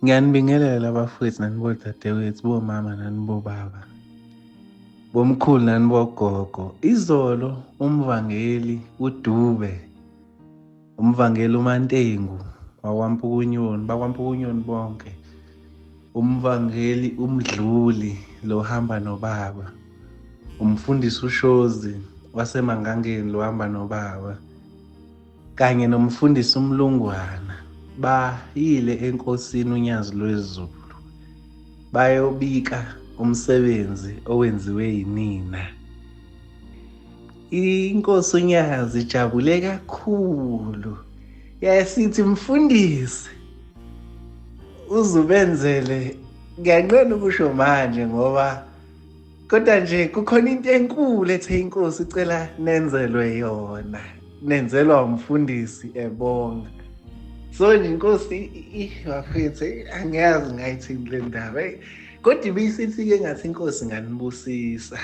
Ngiyanibingelela bafowethu nanibodadewethu, bomama nanibobaba, bomkhulu nanibogogo. Izolo umvangeli uDube, umvangeli uMantengu bakwaMpukunyoni bonke, umvangeli uMdluli lo hamba nobaba, umfundisi uShozi waseMangangeni lo hamba nobaba, kanye nomfundisi uMlungwana bayile enkosini uNyazi lwezulu bayobika umsebenzi owenziwe yinina. Inkosi uNyazi ijabule kakhulu, yasithi mfundisi uzubenzele, ngiyanqena ukusho manje ngoba kodwa nje kukhona into enkulu ethe inkosi icela nenzelwe yona, nenzelwa umfundisi ebonga. So nje inkosi bafethu angiyazi ngayithini le ndaba, kodwa ibisithi-ke ngathi inkosi nganibusisa.